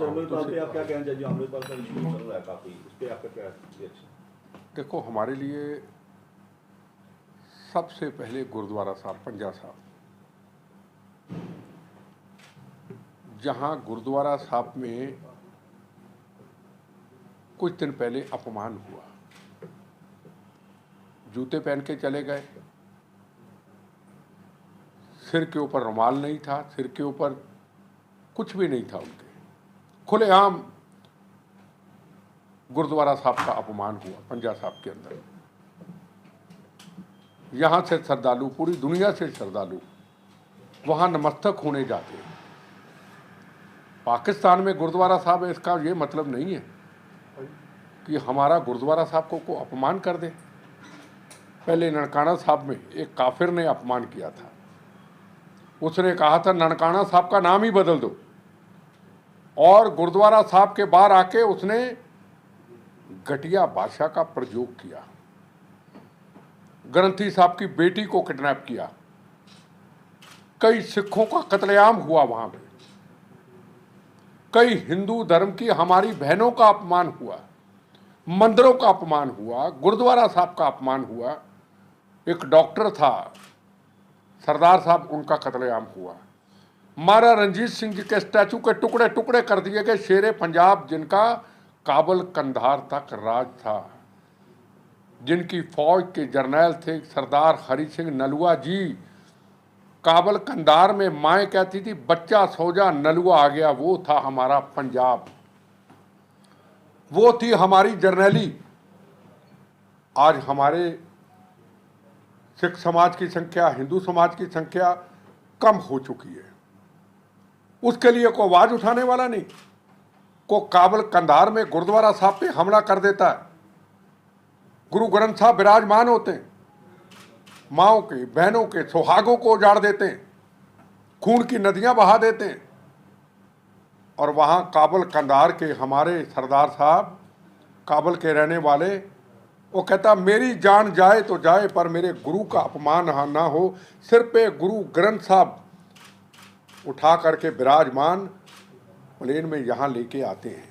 अमृतपाल पे आप क्या कहना चाहिए? अमृतपाल का इशू चल रहा है काफी, इस पे आपका क्या रिएक्शन? देखो, हमारे लिए सबसे पहले गुरुद्वारा साहब, पंजा साहब, जहां गुरुद्वारा साहब में कुछ दिन पहले अपमान हुआ, जूते पहन के चले गए, सिर के ऊपर रुमाल नहीं था, सिर के ऊपर कुछ भी नहीं था, उनके खुलेआम गुरुद्वारा साहब का अपमान हुआ पंजा साहब के अंदर। यहाँ से श्रद्धालु, पूरी दुनिया से श्रद्धालु वहाँ नमस्तक होने जाते हैं। पाकिस्तान में गुरुद्वारा साहब है, इसका ये मतलब नहीं है कि हमारा गुरुद्वारा साहब को अपमान कर दे। पहले ननकाना साहब में एक काफिर ने अपमान किया था, उसने कहा था ननकाना साहब का नाम ही बदल दो, और गुरुद्वारा साहब के बाहर आके उसने घटिया भाषा का प्रयोग किया, ग्रंथी साहब की बेटी को किडनैप किया, कई सिखों का कत्लेआम हुआ वहां पे, कई हिंदू धर्म की हमारी बहनों का अपमान हुआ, मंदिरों का अपमान हुआ, गुरुद्वारा साहब का अपमान हुआ। एक डॉक्टर था सरदार साहब, उनका कत्लेआम हुआ। महाराजा रणजीत सिंह जी के स्टैचू के टुकड़े टुकड़े कर दिए गए। शेरे पंजाब, जिनका काबल कंधार तक राज था, जिनकी फौज के जर्नैल थे सरदार हरि सिंह नलुआ जी, काबल कंधार में माएँ कहती थी बच्चा सो जा नलुआ आ गया, वो था हमारा पंजाब, वो थी हमारी जर्नैली। आज हमारे सिख समाज की संख्या, हिंदू समाज की संख्या कम हो चुकी है, उसके लिए कोई आवाज उठाने वाला नहीं। को काबल कंधार में गुरुद्वारा साहब पे हमला कर देता है, गुरु ग्रंथ साहब विराजमान होते हैं, माओं के, बहनों के सुहागों को उजाड़ देते हैं, खून की नदियां बहा देते हैं, और वहां काबल कंधार के हमारे सरदार साहब, काबल के रहने वाले, वो कहता मेरी जान जाए तो जाए पर मेरे गुरु का अपमान ना हो। सिर पे गुरु ग्रंथ साहब उठा करके विराजमान प्लेन में यहाँ लेके आते हैं।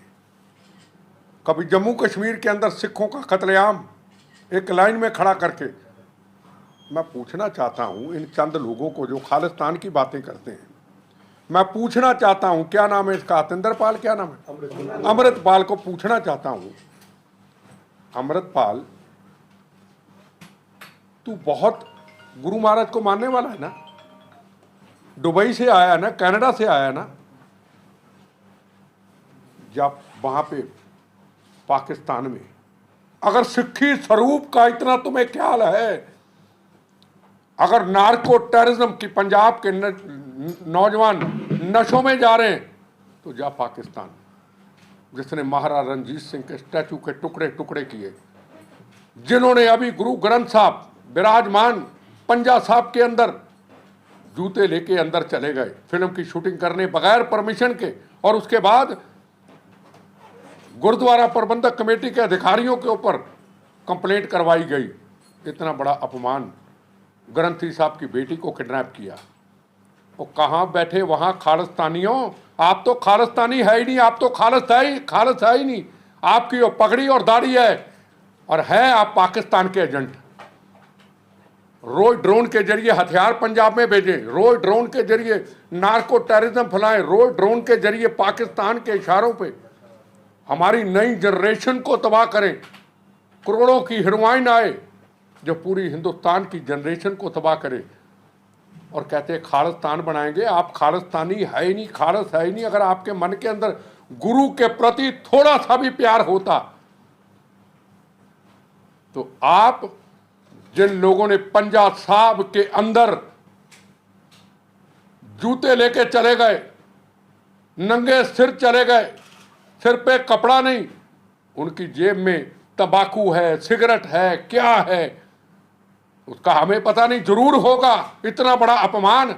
कभी जम्मू कश्मीर के अंदर सिखों का कत्लेआम एक लाइन में खड़ा करके। मैं पूछना चाहता हूँ इन चंद लोगों को जो खालिस्तान की बातें करते हैं, मैं पूछना चाहता हूँ, क्या नाम है इसका, अतिंदरपाल, क्या नाम है, अमृतपाल को पूछना चाहता हूँ, अमृतपाल तू बहुत गुरु महाराज को मानने वाला है ना, दुबई से आया ना, कनाडा से आया ना, जब वहां पे पाकिस्तान में अगर सिक्खी स्वरूप का इतना तुम्हें ख्याल है, अगर नार्को टेररिज्म की पंजाब के नौजवान नशों में जा रहे हैं, तो जा पाकिस्तान, जिसने महाराजा रणजीत सिंह के स्टैचू के टुकड़े टुकड़े किए, जिन्होंने अभी गुरु ग्रंथ साहब विराजमान पंजा साहब के अंदर जूते लेके अंदर चले गए फिल्म की शूटिंग करने बगैर परमिशन के, और उसके बाद गुरुद्वारा प्रबंधक कमेटी के अधिकारियों के ऊपर कंप्लेंट करवाई गई। इतना बड़ा अपमान, ग्रंथी साहब की बेटी को किडनैप किया। वो कहाँ बैठे वहाँ खालिस्तानियों, आप तो खालिस्तानी है ही नहीं, आप तो खालिस है ही नहीं, आपकी वो पगड़ी और दाढ़ी है, और है आप पाकिस्तान के एजेंट। रोज ड्रोन के जरिए हथियार पंजाब में भेजें, रोज ड्रोन के जरिए नार्को टेररिज्म फैलाएं, रोज ड्रोन के जरिए पाकिस्तान के इशारों पे हमारी नई जनरेशन को तबाह करें। करोड़ों की हीरोइन आए जो पूरी हिंदुस्तान की जनरेशन को तबाह करे, और कहते हैं खालिस्तान बनाएंगे। आप खालिस्तानी है ही नहीं, खालिस है ही नहीं। अगर आपके मन के अंदर गुरु के प्रति थोड़ा सा भी प्यार होता, तो आप जिन लोगों ने पंजा साहब के अंदर जूते लेके चले गए, नंगे सिर चले गए, सिर पे कपड़ा नहीं, उनकी जेब में तंबाकू है, सिगरेट है, क्या है उसका हमें पता नहीं, जरूर होगा। इतना बड़ा अपमान,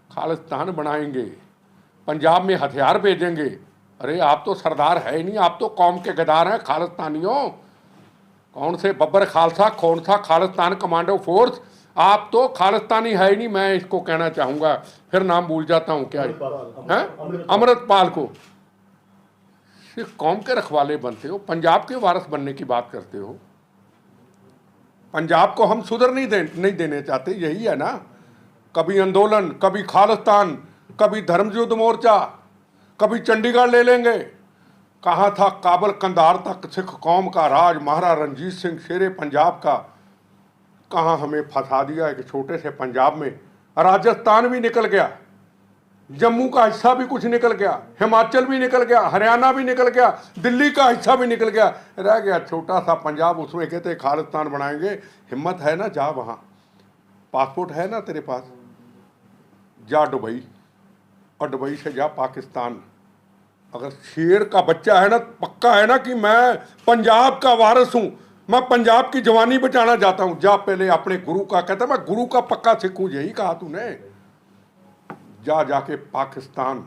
खालिस्तान बनाएंगे, पंजाब में हथियार भेजेंगे। अरे आप तो सरदार है ही नहीं, आप तो कौम के गद्दार हैं खालिस्तानियों। कौन से बब्बर खालसा, कौन सा खालिस्तान कमांडो फोर्स, आप तो खालिस्तानी है ही नहीं। मैं इसको कहना चाहूंगा, फिर नाम भूल जाता हूं, क्या है, अमृतपाल को। सिख कौम के रखवाले बनते हो, पंजाब के वारिस बनने की बात करते हो। पंजाब को हम सुधर नहीं देने चाहते, यही है ना। कभी आंदोलन, कभी खालिस्तान, कभी धर्म युद्ध मोर्चा, कभी चंडीगढ़ ले लेंगे। कहाँ था काबल कंधार तक सिख कौम का राज, महाराजा रणजीत सिंह शेरे पंजाब का। कहाँ हमें फंसा दिया एक छोटे से पंजाब में। राजस्थान भी निकल गया, जम्मू का हिस्सा भी कुछ निकल गया, हिमाचल भी निकल गया, हरियाणा भी निकल गया, दिल्ली का हिस्सा भी निकल गया, रह गया छोटा सा पंजाब। उसमें कहते खालिस्तान बनाएंगे। हिम्मत है ना, जा वहाँ, पासपोर्ट है ना तेरे पास, जा दुबई, और दुबई से जा पाकिस्तान। अगर शेर का बच्चा है ना, पक्का है ना कि मैं पंजाब का वारिस हूँ, मैं पंजाब की जवानी बचाना चाहता हूँ, जा पहले अपने गुरु का, कहता मैं गुरु का पक्का सिख हूँ, यही कहा तूने, जाके पाकिस्तान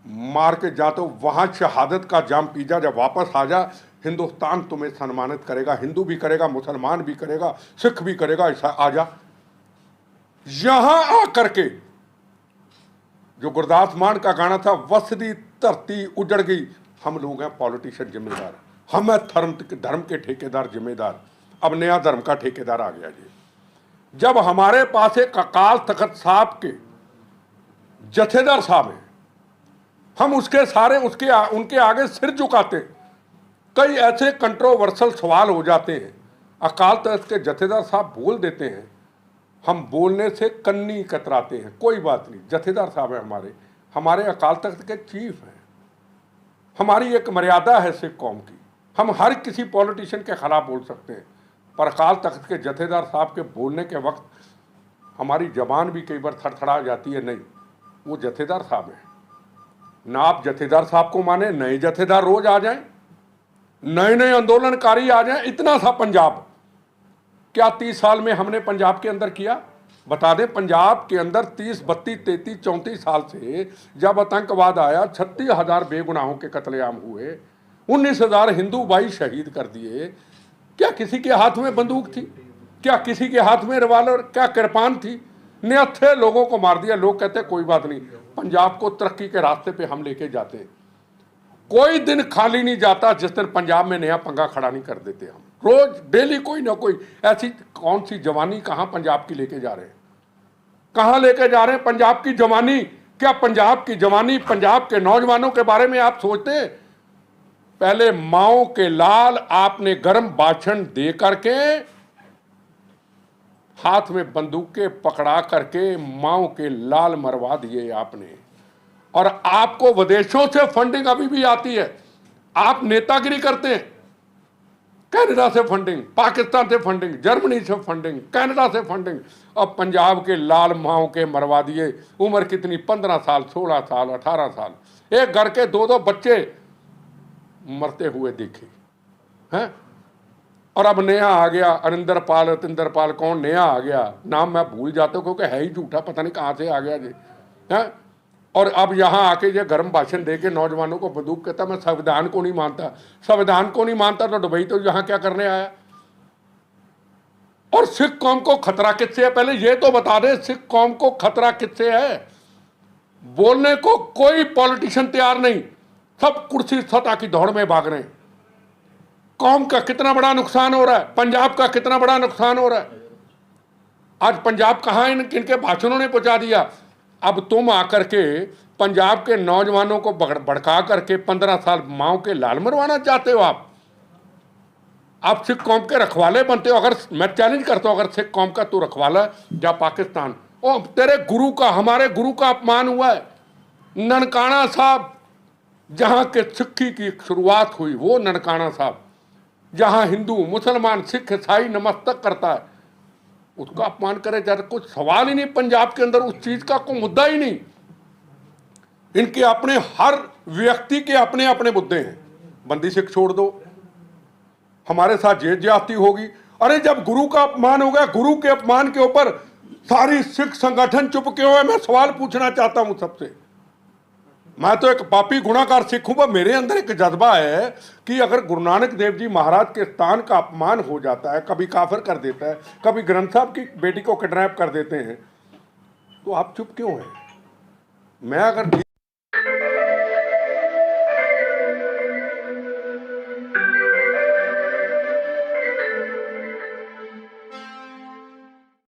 मार के जा, तो वहाँ शहादत का जाम पी जा, जब वापस आ जा हिंदुस्तान तुम्हें सम्मानित करेगा। हिंदू भी करेगा, मुसलमान भी करेगा, सिख भी करेगा। ऐसा आ जा। यहां आकर के जो गुरदास मान का गाना था, वसदी धरती उजड़ गई, हम लोग हैं पॉलिटिशियन जिम्मेदार, हम हैं धर्म के ठेकेदार जिम्मेदार। अब नया धर्म का ठेकेदार आ गया जी। जब हमारे पास एक अकाल तख्त साहब के जथेदार साहब हैं, हम उनके आगे सिर झुकाते। कई ऐसे कंट्रोवर्सल सवाल हो जाते हैं, अकाल तख्त के जथेदार साहब बोल देते हैं, हम बोलने से कन्नी कतराते हैं। कोई बात नहीं, जथेदार साहब हैं हमारे अकाल तख्त के चीफ हैं। हमारी एक मर्यादा है सिख कौम की, हम हर किसी पॉलिटिशियन के खिलाफ बोल सकते हैं, पर अकाल तख्त के जथेदार साहब के बोलने के वक्त हमारी जबान भी कई बार थरथरा जाती है। नहीं, वो जथेदार साहब हैं ना, आप जथेदार साहब को माने, नए जथेदार रोज आ जाएं, नए आंदोलनकारी आ जाएं। इतना सा पंजाब क्या 30 साल में हमने पंजाब के अंदर किया? बता दें, पंजाब के अंदर 30, 32, 33, 34 साल से जब आतंकवाद आया, 36,000 बेगुनाहों के कत्लेआम हुए, 19,000 हिंदू भाई शहीद कर दिए। क्या किसी के हाथ में बंदूक थी? क्या किसी के हाथ में रिवाल्वर, क्या कृपान थी? निहत्थे लोगों को मार दिया। लोग कहते कोई बात नहीं, पंजाब को तरक्की के रास्ते पे हम लेके जाते हैं। कोई दिन खाली नहीं जाता जिस दिन पंजाब में नया पंगा खड़ा नहीं कर देते हम। रोज डेली कोई ना कोई ऐसी कौन सी जवानी कहाँ पंजाब की लेके जा रहे हैं, कहाँ लेके जा रहे हैं पंजाब की जवानी? क्या पंजाब की जवानी, पंजाब के नौजवानों के बारे में आप सोचते? पहले माओ के लाल आपने गर्म भाषण दे करके, हाथ में बंदूकें पकड़ा करके माओ के लाल मरवा दिए आपने। और आपको विदेशों से फंडिंग अभी भी आती है, आप नेतागिरी करते हैं। कनाडा से फंडिंग, पाकिस्तान से फंडिंग, जर्मनी से फंडिंग, कनाडा से फंडिंग। अब पंजाब के लाल माओ के मरवा दिए। उम्र कितनी? 15 साल, 16 साल, 18 साल। एक घर के 2-2 बच्चे मरते हुए देखे हैं। और अब नया आ गया, अरिंदर पाल कौन नया आ गया, नाम मैं भूल जाता हूँ क्योंकि है ही झूठा, पता नहीं कहाँ से आ गया जी है। और अब यहाँ आके ये गर्म भाषण दे के नौजवानों को बंदूक कहता मैं संविधान को नहीं मानता। संविधान को नहीं मानता तो दुबई तो यहाँ क्या करने आया? और सिख कौम को खतरा किससे है? पहले ये तो बता दें, सिख कौम को खतरा किससे है? बोलने को कोई पॉलिटिशियन तैयार नहीं, सब कुर्सी सत्ता की दौड़ में भाग रहे हैं। कौम का कितना बड़ा नुकसान हो रहा है, पंजाब का कितना बड़ा नुकसान हो रहा है। आज पंजाब कहाँ इनके भाषणों ने पहुंचा दिया। अब तुम आकर के पंजाब के नौजवानों को भड़का करके 15 साल माओ के लाल मरवाना चाहते हो आप सिख कौम के रखवाले बनते हो। अगर मैं चैलेंज करता हूं, अगर सिख कौम का तू रखवाला जा पाकिस्तान, ओ तेरे गुरु का, हमारे गुरु का अपमान हुआ है। ननकाना साहब, जहां के सिक्खी की शुरुआत हुई, वो ननकाना साहब, जहां हिंदू मुसलमान सिख ईसाई नमस्तक करता है, उसका अपमान करे जाता। कुछ सवाल ही नहीं पंजाब के अंदर, उस चीज का कोई मुद्दा ही नहीं। इनके अपने, हर व्यक्ति के अपने अपने मुद्दे हैं। बंदी सिख छोड़ दो, हमारे साथ ये ज्यादती होगी। अरे जब गुरु का अपमान हो गया, गुरु के अपमान के ऊपर सारी सिख संगठन चुप क्यों है? मैं सवाल पूछना चाहता हूं सबसे। मैं तो एक पापी गुनाहगार सिख हूं, पर मेरे अंदर एक जज्बा है कि अगर गुरु नानक देव जी महाराज के स्थान का अपमान हो जाता है, कभी काफिर कर देता है, कभी ग्रंथ साहब की बेटी को किडनैप कर देते हैं, तो आप चुप क्यों हैं? मैं अगर